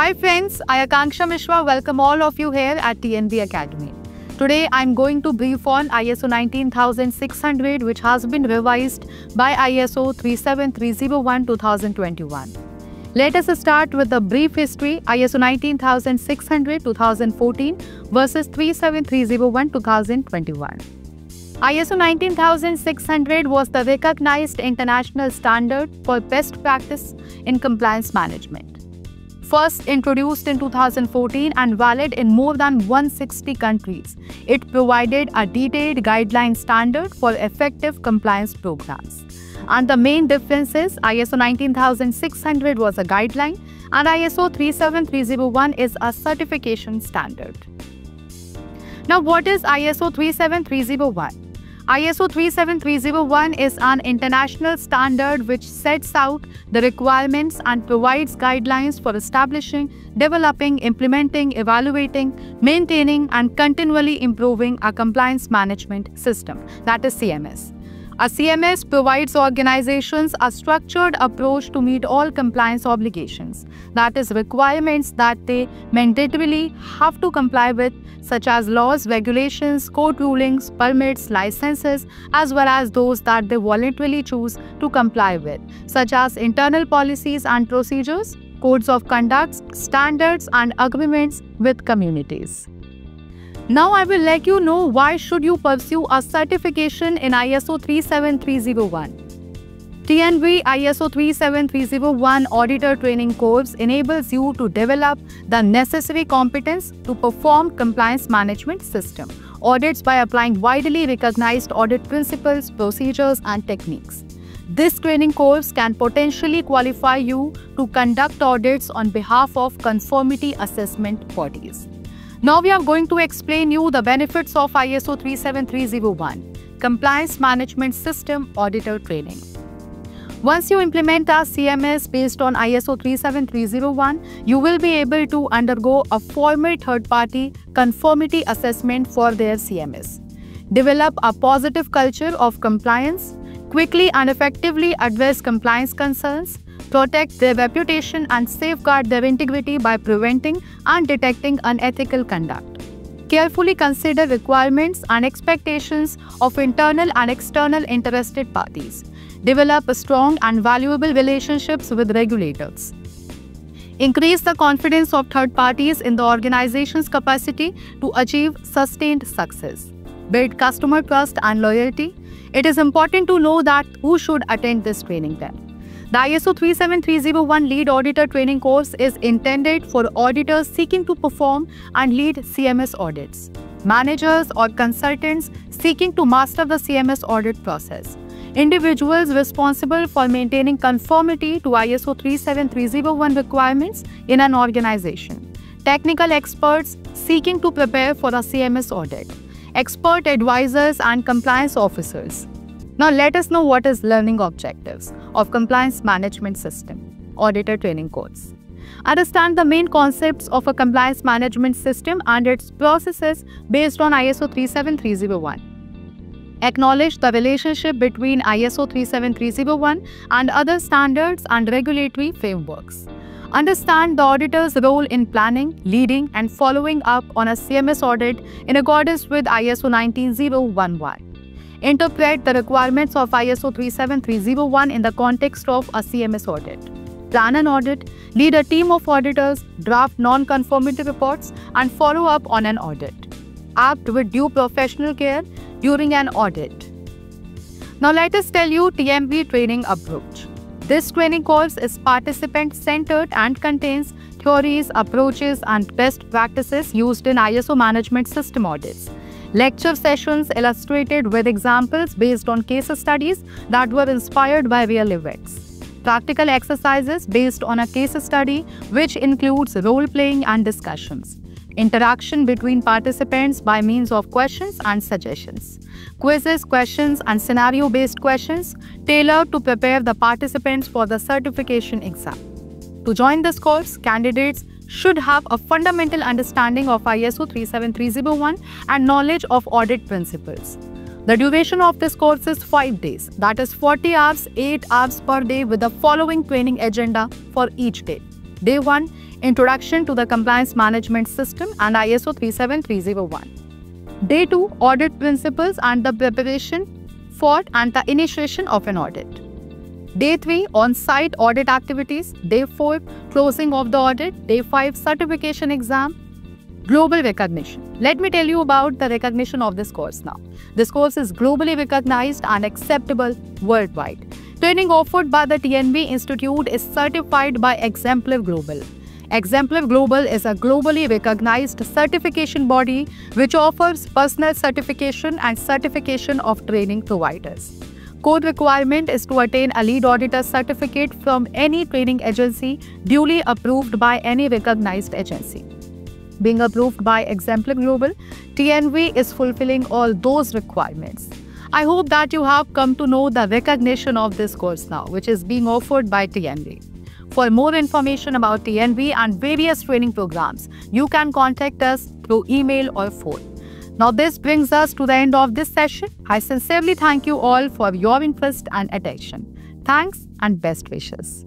Hi friends, I Akanksha Mishra welcome all of you here at TNB Academy. Today I am going to brief on ISO 19600 which has been revised by ISO 37301-2021. Let us start with the brief history. ISO 19600 2014 versus 37301-2021. ISO 19600 was the recognized international standard for best practice in compliance management. First introduced in 2014 and valid in more than 160 countries, it provided a detailed guideline standard for effective compliance programs. And the main difference is ISO 19600 was a guideline and ISO 37301 is a certification standard. Now, what is ISO 37301? ISO 37301 is an international standard which sets out the requirements and provides guidelines for establishing, developing, implementing, evaluating, maintaining, and continually improving a compliance management system, that is CMS. A CMS provides organizations a structured approach to meet all compliance obligations, that is, requirements that they mandatorily have to comply with, such as laws, regulations, court rulings, permits, licenses, as well as those that they voluntarily choose to comply with, such as internal policies and procedures, codes of conduct, standards, and agreements with communities. Now I will let you know why should you pursue a certification in ISO 37301. TNB ISO 37301 Auditor Training Course enables you to develop the necessary competence to perform compliance management system audits by applying widely recognized audit principles, procedures, and techniques. This training course can potentially qualify you to conduct audits on behalf of conformity assessment bodies. Now we are going to explain you the benefits of ISO 37301, Compliance Management System Auditor Training. Once you implement a CMS based on ISO 37301, you will be able to undergo a formal third-party conformity assessment for their CMS. Develop a positive culture of compliance, quickly and effectively address compliance concerns, protect their reputation and safeguard their integrity by preventing and detecting unethical conduct. Carefully consider requirements and expectations of internal and external interested parties. Develop strong and valuable relationships with regulators. Increase the confidence of third parties in the organization's capacity to achieve sustained success. Build customer trust and loyalty. It is important to know that who should attend this training then. The ISO 37301 Lead Auditor Training Course is intended for auditors seeking to perform and lead CMS audits, managers or consultants seeking to master the CMS audit process, individuals responsible for maintaining conformity to ISO 37301 requirements in an organization, technical experts seeking to prepare for a CMS audit, expert advisors and compliance officers. Now let us know what is learning objectives of Compliance Management System Auditor Training Course. Understand the main concepts of a compliance management system and its processes based on ISO 37301. Acknowledge the relationship between ISO 37301 and other standards and regulatory frameworks. Understand the auditor's role in planning, leading, and following up on a CMS audit in accordance with ISO 19011. Interpret the requirements of ISO 37301 in the context of a CMS audit. Plan an audit, lead a team of auditors, draft non-conformity reports, and follow up on an audit. Act with due professional care during an audit. Now let us tell you TMB training approach. This training course is participant-centered and contains theories, approaches, and best practices used in ISO management system audits. Lecture sessions illustrated with examples based on case studies that were inspired by real events. Practical exercises based on a case study which includes role-playing and discussions. Interaction between participants by means of questions and suggestions. Quizzes, questions, and scenario-based questions tailored to prepare the participants for the certification exam. To join this course, candidates should have a fundamental understanding of ISO 37301 and knowledge of audit principles. The duration of this course is 5 days, that is 40 hours, 8 hours per day with the following training agenda for each day. Day 1, Introduction to the Compliance Management System and ISO 37301. Day 2, Audit Principles and the Preparation for and the Initiation of an Audit. Day 3, On-Site Audit Activities. Day 4, Closing of the Audit. Day 5, Certification Exam. Global recognition. Let me tell you about the recognition of this course now. This course is globally recognized and acceptable worldwide. Training offered by the TNV Institute is certified by Exemplar Global. Exemplar Global is a globally recognized certification body which offers personal certification and certification of training providers. Core requirement is to attain a lead auditor certificate from any training agency duly approved by any recognized agency. Being approved by Exemplar Global, TNV is fulfilling all those requirements. I hope that you have come to know the recognition of this course now, which is being offered by TNV. For more information about TNV and various training programs, you can contact us through email or phone. Now this brings us to the end of this session. I sincerely thank you all for your interest and attention. Thanks and best wishes.